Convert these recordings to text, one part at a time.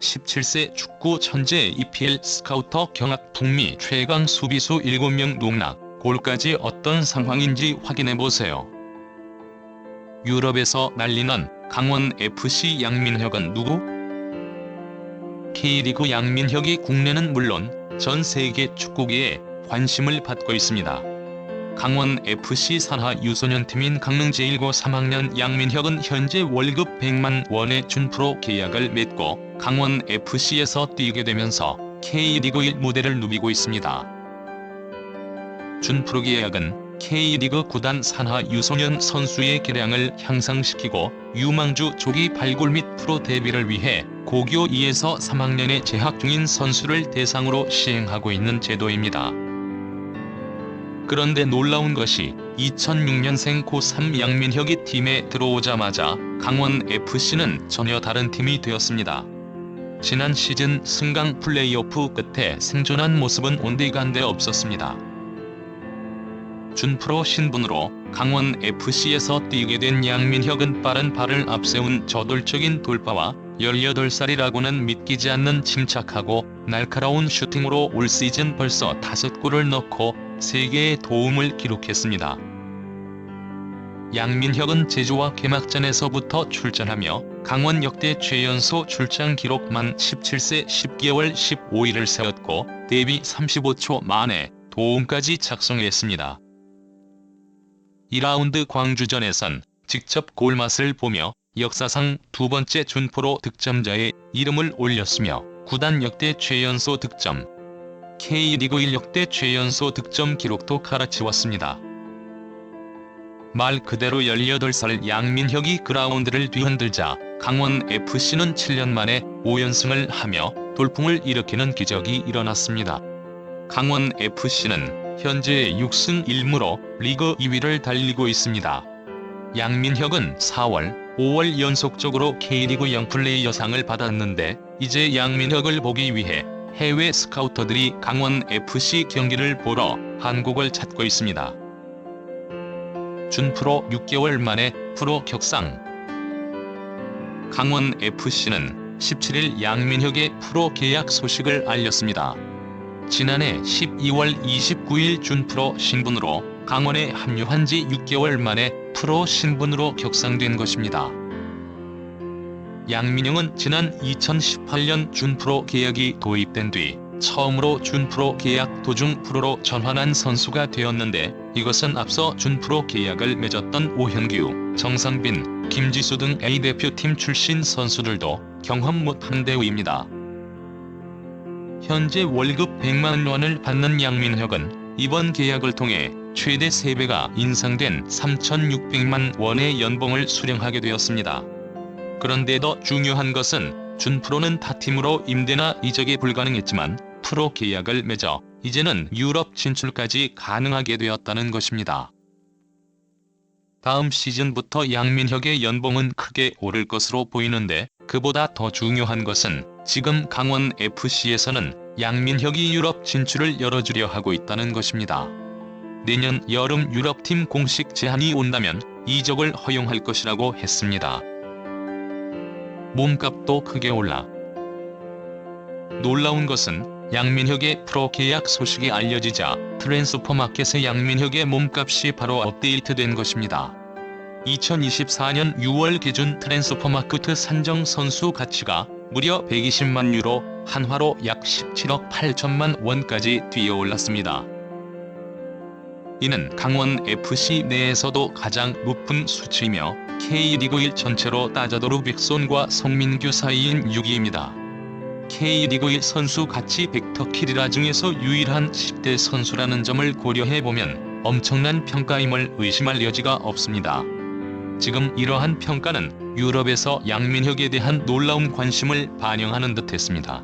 (17세) 축구 천재 EPL 스카우터 경합 북미 최강 수비수 7명 농락, 골까지 어떤 상황인지 확인해보세요. 유럽에서 난리난 강원FC 양민혁은 누구? K리그 양민혁이 국내는 물론 전 세계 축구계에 관심을 받고 있습니다. 강원FC 산하 유소년팀인 강릉 제1고 3학년 양민혁은 현재 월급 100만 원의 준프로 계약을 맺고 강원FC에서 뛰게 되면서 K리그 1 무대를 누비고 있습니다. 준프로 계약은 K리그 구단 산하 유소년 선수의 기량을 향상시키고 유망주 조기 발굴 및 프로 데뷔를 위해 고교 2에서 3학년에 재학 중인 선수를 대상으로 시행하고 있는 제도입니다. 그런데 놀라운 것이 2006년생 고3 양민혁이 팀에 들어오자마자 강원FC는 전혀 다른 팀이 되었습니다. 지난 시즌 승강 플레이오프 끝에 생존한 모습은 온데간데 없었습니다. 준프로 신분으로 강원FC에서 뛰게 된 양민혁은 빠른 발을 앞세운 저돌적인 돌파와 18살이라고는 믿기지 않는 침착하고 날카로운 슈팅으로 올 시즌 벌써 5골을 넣고 3개의 도움을 기록했습니다. 양민혁은 제주와 개막전에서부터 출전하며 강원 역대 최연소 출장 기록 만 17세 10개월 15일을 세웠고 데뷔 35초 만에 도움까지 작성했습니다. 2라운드 광주전에선 직접 골맛을 보며 역사상 2번째 준프로 득점자의 이름을 올렸으며 구단 역대 최연소 득점, K리그 1 역대 최연소 득점 기록도 갈아치웠습니다. 말 그대로 18살 양민혁이 그라운드를 뒤흔들자 강원FC는 7년 만에 5연승을 하며 돌풍을 일으키는 기적이 일어났습니다. 강원FC는 현재 6승 1무로 리그 2위를 달리고 있습니다. 양민혁은 4월, 5월 연속적으로 K리그 영플레이어상을 받았는데 이제 양민혁을 보기 위해 해외 스카우터들이 강원FC 경기를 보러 한국을 찾고 있습니다. 준프로 6개월 만에 프로 격상. 강원FC는 17일 양민혁의 프로 계약 소식을 알렸습니다. 지난해 12월 29일 준프로 신분으로 강원에 합류한 지 6개월 만에 프로 신분으로 격상된 것입니다. 양민혁은 지난 2018년 준프로 계약이 도입된 뒤 처음으로 준프로 계약 도중 프로로 전환한 선수가 되었는데 이것은 앞서 준프로 계약을 맺었던 오현규, 정상빈, 김지수 등 A대표팀 출신 선수들도 경험 못한 대우입니다. 현재 월급 100만 원을 받는 양민혁은 이번 계약을 통해 최대 3배가 인상된 3,600만 원의 연봉을 수령하게 되었습니다. 그런데 더 중요한 것은 준프로는 타 팀으로 임대나 이적이 불가능했지만 프로 계약을 맺어 이제는 유럽 진출까지 가능하게 되었다는 것입니다. 다음 시즌부터 양민혁의 연봉은 크게 오를 것으로 보이는데 그보다 더 중요한 것은 지금 강원FC에서는 양민혁이 유럽 진출을 열어주려 하고 있다는 것입니다. 내년 여름 유럽팀 공식 제안이 온다면 이적을 허용할 것이라고 했습니다. 몸값도 크게 올라. 놀라운 것은 양민혁의 프로 계약 소식이 알려지자 트랜스퍼마켓의 양민혁의 몸값이 바로 업데이트된 것입니다. 2024년 6월 기준 트랜스퍼마켓 산정 선수 가치가 무려 120만 유로, 한화로 약 17억 8천만 원까지 뛰어올랐습니다. 이는 강원FC 내에서도 가장 높은 수치이며 K리그 1 전체로 따져도 루빅손과 송민규 사이인 6위입니다. K리그 1 선수 가치 벡터 키리라 중에서 유일한 10대 선수라는 점을 고려해보면 엄청난 평가임을 의심할 여지가 없습니다. 지금 이러한 평가는 유럽에서 양민혁에 대한 놀라운 관심을 반영하는 듯했습니다.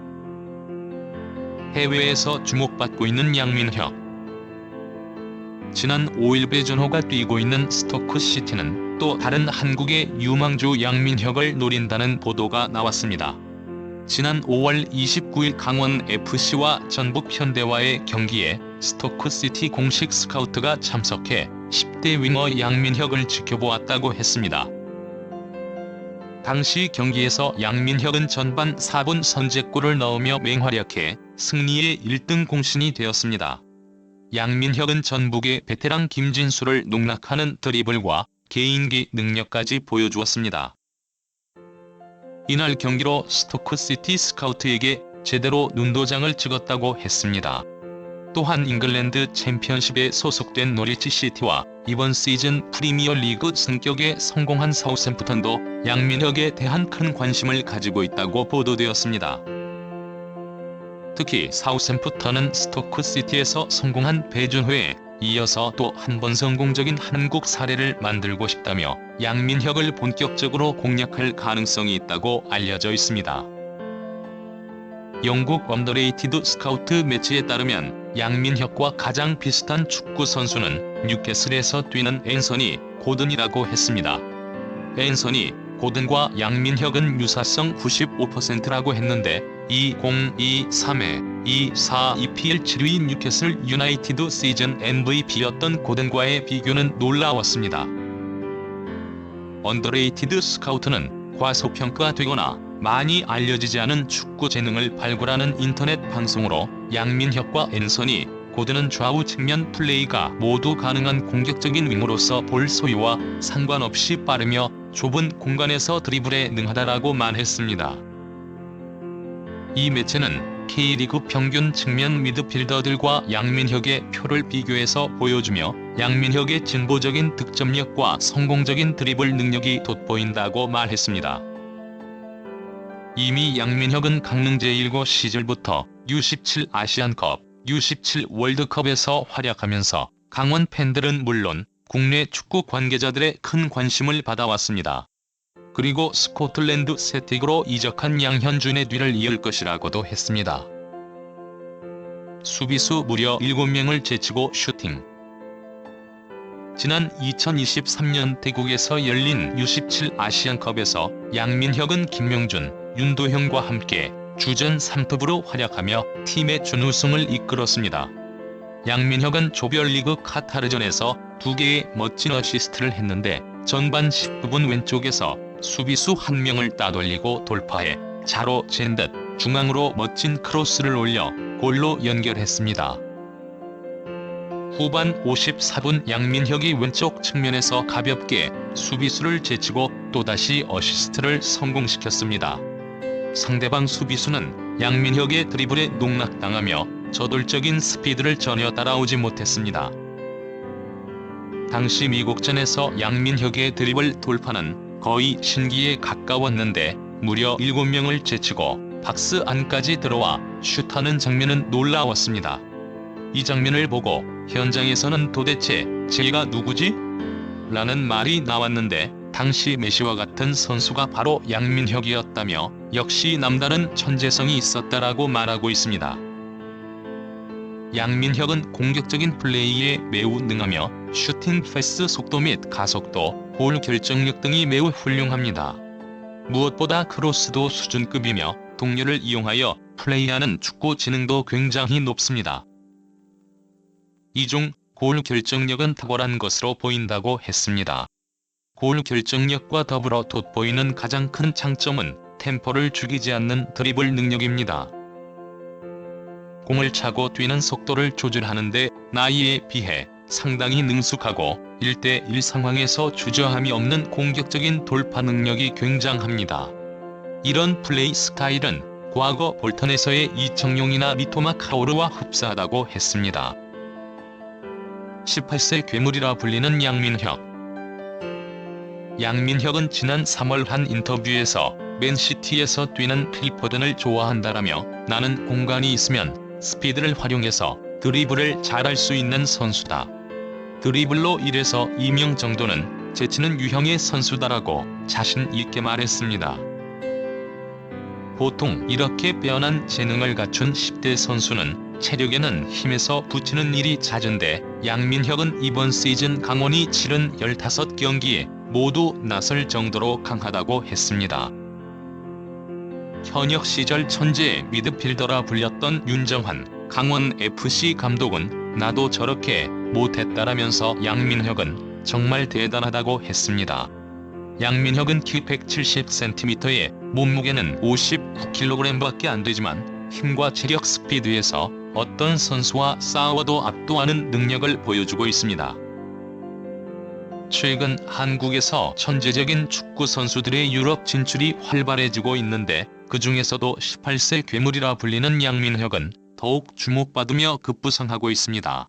해외에서 주목받고 있는 양민혁. 지난 5일 배준호가 뛰고 있는 스토크시티는 또 다른 한국의 유망주 양민혁을 노린다는 보도가 나왔습니다. 지난 5월 29일 강원FC와 전북현대와의 경기에 스토크시티 공식 스카우트가 참석해 10대 윙어 양민혁을 지켜보았다고 했습니다. 당시 경기에서 양민혁은 전반 4분 선제골을 넣으며 맹활약해 승리의 1등 공신이 되었습니다. 양민혁은 전북의 베테랑 김진수를 농락하는 드리블과 개인기 능력까지 보여주었습니다. 이날 경기로 스토크시티 스카우트에게 제대로 눈도장을 찍었다고 했습니다. 또한 잉글랜드 챔피언십에 소속된 노리치 시티와 이번 시즌 프리미어리그 승격에 성공한 사우샘프턴도 양민혁에 대한 큰 관심을 가지고 있다고 보도되었습니다. 특히 사우샘프턴은 스토크시티에서 성공한 배준호에 이어서 또 한 번 성공적인 한국 사례를 만들고 싶다며 양민혁을 본격적으로 공략할 가능성이 있다고 알려져 있습니다. 영국 언더레이티드 스카우트 매치에 따르면 양민혁과 가장 비슷한 축구 선수는 뉴캐슬에서 뛰는 앤서니 고든이라고 했습니다. 앤서니 고든과 양민혁은 유사성 95%라고 했는데 2023에 2-4 EPL 7위 뉴캐슬 유나이티드 시즌 MVP였던 고든과의 비교는 놀라웠습니다. 언더레이티드 스카우트는 과소평가되거나 많이 알려지지 않은 축구 재능을 발굴하는 인터넷 방송으로 양민혁과 앤서니 고든은 좌우 측면 플레이가 모두 가능한 공격적인 윙어로서 볼 소유와 상관없이 빠르며 좁은 공간에서 드리블에 능하다라고 말했습니다. 이 매체는 K리그 평균 측면 미드필더들과 양민혁의 표를 비교해서 보여주며 양민혁의 진보적인 득점력과 성공적인 드리블 능력이 돋보인다고 말했습니다. 이미 양민혁은 강릉 제1고 시절부터 U17 아시안컵, U17 월드컵에서 활약하면서 강원 팬들은 물론 국내 축구 관계자들의 큰 관심을 받아왔습니다. 그리고 스코틀랜드 세틱으로 이적한 양현준의 뒤를 이을 것이라고도 했습니다. 수비수 무려 7명을 제치고 슈팅. 지난 2023년 태국에서 열린 U17 아시안컵에서 양민혁은 김명준, 윤도형과 함께 주전 3톱으로 활약하며 팀의 준우승을 이끌었습니다. 양민혁은 조별리그 카타르전에서 2개의 멋진 어시스트를 했는데 전반 19분 왼쪽에서 수비수 1명을 따돌리고 돌파해 자로 잰 듯 중앙으로 멋진 크로스를 올려 골로 연결했습니다. 후반 54분 양민혁이 왼쪽 측면에서 가볍게 수비수를 제치고 또다시 어시스트를 성공시켰습니다. 상대방 수비수는 양민혁의 드리블에 농락당하며 저돌적인 스피드를 전혀 따라오지 못했습니다. 당시 미국전에서 양민혁의 드리블 돌파는 거의 신기에 가까웠는데 무려 7명을 제치고 박스 안까지 들어와 슛하는 장면은 놀라웠습니다. 이 장면을 보고 현장에서는 도대체 쟤가 누구지? 라는 말이 나왔는데 당시 메시와 같은 선수가 바로 양민혁이었다며 역시 남다른 천재성이 있었다라고 말하고 있습니다. 양민혁은 공격적인 플레이에 매우 능하며 슈팅 패스 속도 및 가속도, 볼 결정력 등이 매우 훌륭합니다. 무엇보다 크로스도 수준급이며 동료를 이용하여 플레이하는 축구 지능도 굉장히 높습니다. 이중 골 결정력은 탁월한 것으로 보인다고 했습니다. 골 결정력과 더불어 돋보이는 가장 큰 장점은 템포를 죽이지 않는 드리블 능력입니다. 공을 차고 뛰는 속도를 조절하는데 나이에 비해 상당히 능숙하고 1대1 상황에서 주저함이 없는 공격적인 돌파 능력이 굉장합니다. 이런 플레이 스타일은 과거 볼턴에서의 이청용이나 미토마 카오르와 흡사하다고 했습니다. 18세 괴물이라 불리는 양민혁. 양민혁은 지난 3월 한 인터뷰에서 맨시티에서 뛰는 필포든을 좋아한다라며 나는 공간이 있으면 스피드를 활용해서 드리블을 잘할 수 있는 선수다. 드리블로 1에서 2명 정도는 제치는 유형의 선수다라고 자신 있게 말했습니다. 보통 이렇게 빼어난 재능을 갖춘 10대 선수는 체력에는 힘에서 붙이는 일이 잦은데 양민혁은 이번 시즌 강원이 치른 15경기에 모두 나설 정도로 강하다고 했습니다. 현역 시절 천재 미드필더라 불렸던 윤정환 강원FC 감독은 나도 저렇게 못했다라면서 양민혁은 정말 대단하다고 했습니다. 양민혁은 키 170cm에 몸무게는 59kg밖에 안 되지만 힘과 체력 스피드에서 어떤 선수와 싸워도 압도하는 능력을 보여주고 있습니다. 최근 한국에서 천재적인 축구 선수들의 유럽 진출이 활발해지고 있는데 그 중에서도 18세 괴물이라 불리는 양민혁은 더욱 주목받으며 급부상하고 있습니다.